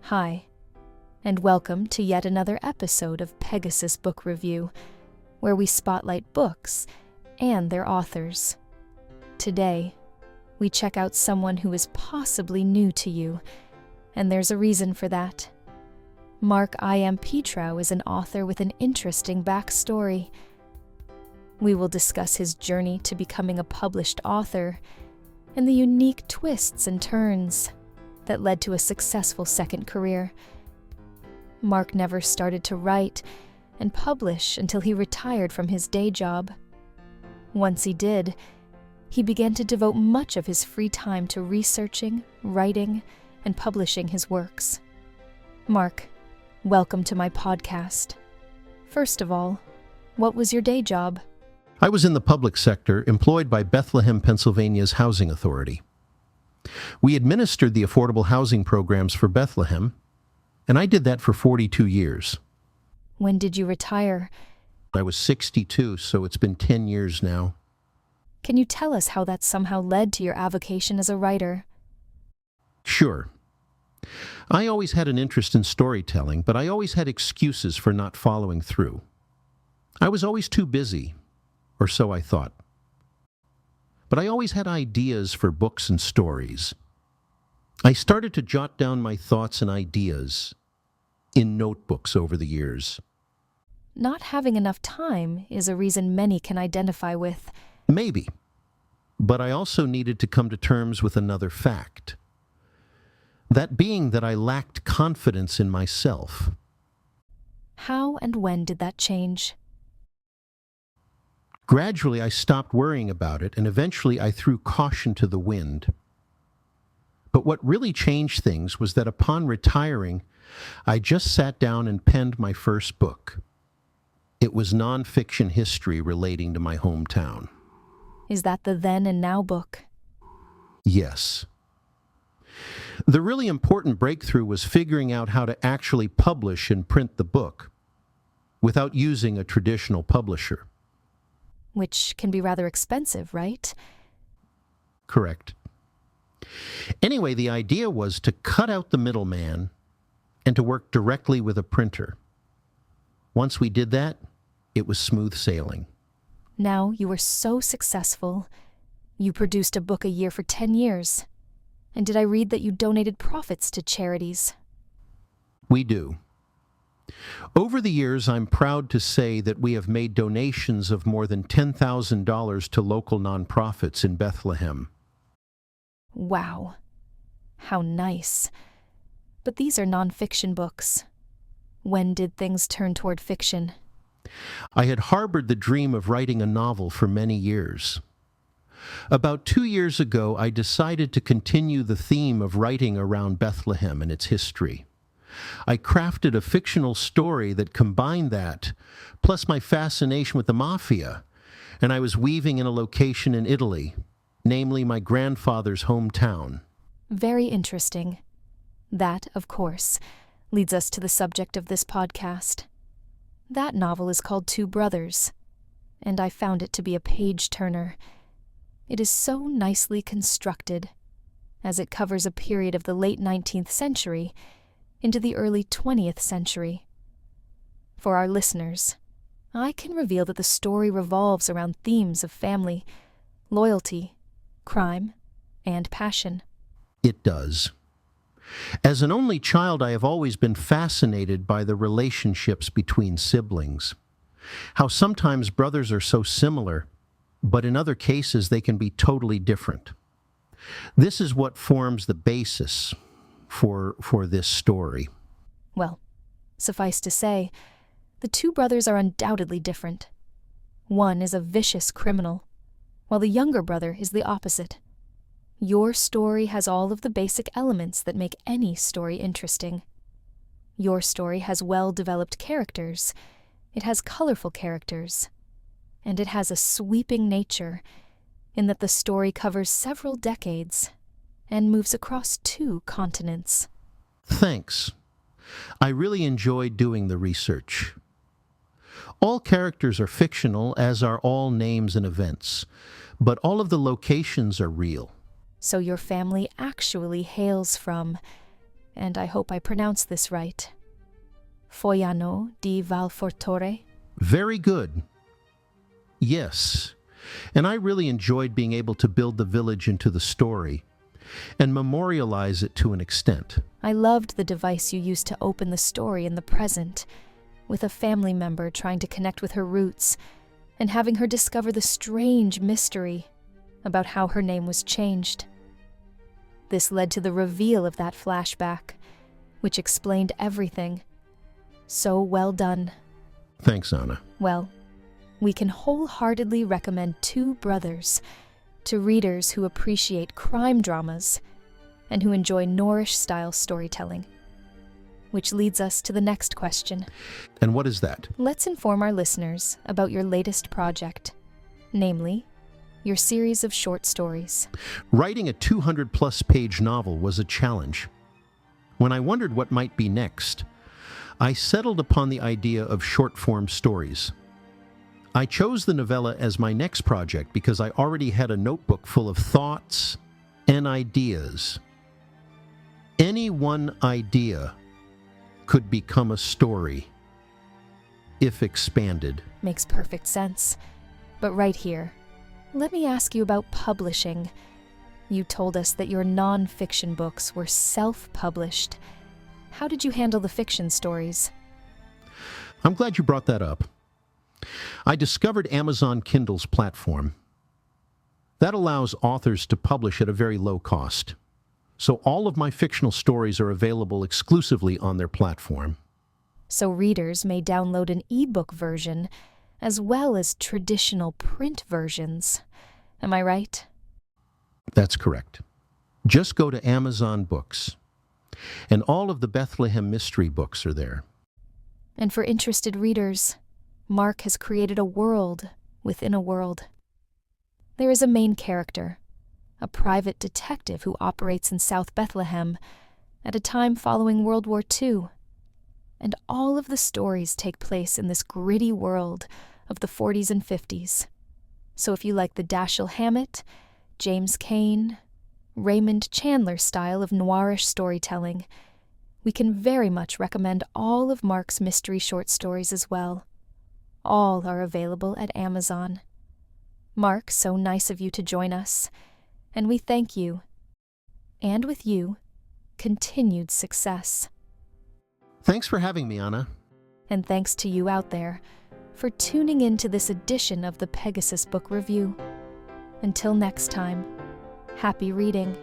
Hi, and welcome to yet another episode of Pegasus Book Review, where we spotlight books and their authors. Today, we check out someone who is possibly new to you, and there's a reason for that. Mark Iampietro is an author with an interesting backstory. We will discuss his journey to becoming a published author and the unique twists and turns that led to a successful second career. Mark never started to write and publish until he retired from his day job. Once he did, he began to devote much of his free time to researching, writing, and publishing his works. Mark, welcome to my podcast. First of all, what was your day job? I was in the public sector, employed by Bethlehem, Pennsylvania's Housing Authority. We administered the affordable housing programs for Bethlehem, and I did that for 42 years. When did you retire? I was 62, so it's been 10 years now. Can you tell us how that somehow led to your avocation as a writer? Sure. I always had an interest in storytelling, but I always had excuses for not following through. I was always too busy, or so I thought. But I always had ideas for books and stories. I started to jot down my thoughts and ideas in notebooks over the years. Not having enough time is a reason many can identify with. Maybe. But I also needed to come to terms with another fact. That being that I lacked confidence in myself. How and when did that change? Gradually, I stopped worrying about it, and eventually I threw caution to the wind. But what really changed things was that upon retiring, I just sat down and penned my first book. It was nonfiction history relating to my hometown. Is that the Then and Now book? Yes. The really important breakthrough was figuring out how to actually publish and print the book without using a traditional publisher. Which can be rather expensive, right? Correct. Anyway, the idea was to cut out the middleman and to work directly with a printer. Once we did that, it was smooth sailing. Now you were so successful. You produced a book a year for 10 years. And did I read that you donated profits to charities? We do. Over the years, I'm proud to say that we have made donations of more than $10,000 to local nonprofits in Bethlehem. Wow. How nice. But these are nonfiction books. When did things turn toward fiction? I had harbored the dream of writing a novel for many years. About 2 years ago, I decided to continue the theme of writing around Bethlehem and its history. I crafted a fictional story that combined that, plus my fascination with the mafia, and I was weaving in a location in Italy, namely my grandfather's hometown. Very interesting. That, of course, leads us to the subject of this podcast. That novel is called Two Brothers, and I found it to be a page-turner. It is so nicely constructed, as it covers a period of the late 19th century into the early 20th century. For our listeners, I can reveal that the story revolves around themes of family, loyalty, crime, and passion. It does. As an only child, I have always been fascinated by the relationships between siblings. How sometimes brothers are so similar, but in other cases they can be totally different. This is what forms the basis for this story. Well, suffice to say, the two brothers are undoubtedly different. One is a vicious criminal, while the younger brother is the opposite. Your story has all of the basic elements that make any story interesting. Your story has well-developed characters, it has colorful characters, and it has a sweeping nature in that the story covers several decades and moves across 2 continents. Thanks. I really enjoyed doing the research. All characters are fictional, as are all names and events, but all of the locations are real. So your family actually hails from and I hope I pronounced this right. Fogliano di Valfortore? Very good. Yes, and I really enjoyed being able to build the village into the story and memorialize it to an extent. I loved the device you used to open the story in the present, with a family member trying to connect with her roots and having her discover the strange mystery about how her name was changed. This led to the reveal of that flashback, which explained everything. So well done. Thanks, Anna. Well, we can wholeheartedly recommend Two Brothers to readers who appreciate crime dramas and who enjoy Norrish-style storytelling. Which leads us to the next question. And what is that? Let's inform our listeners about your latest project, namely, your series of short stories. Writing a 200-plus page novel was a challenge. When I wondered what might be next, I settled upon the idea of short-form stories. I chose the novella as my next project because I already had a notebook full of thoughts and ideas. Any one idea could become a story if expanded. Makes perfect sense. But right here, let me ask you about publishing. You told us that your non-fiction books were self-published. How did you handle the fiction stories? I'm glad you brought that up. I discovered Amazon Kindle's platform. That allows authors to publish at a very low cost. So all of my fictional stories are available exclusively on their platform. So readers may download an ebook version as well as traditional print versions. Am I right? That's correct. Just go to Amazon Books, and all of the Bethlehem mystery books are there. And for interested readers, Mark has created a world within a world. There is a main character, a private detective who operates in South Bethlehem at a time following World War II. And all of the stories take place in this gritty world of the 40s and 50s. So if you like the Dashiell Hammett, James Cain, Raymond Chandler style of noirish storytelling, we can very much recommend all of Mark's mystery short stories as well. All are available at Amazon. Mark, so nice of you to join us, and we thank you. And with you, continued success. Thanks for having me, Anna. And thanks to you out there for tuning in to this edition of the Pegasus Book Review. Until next time, happy reading.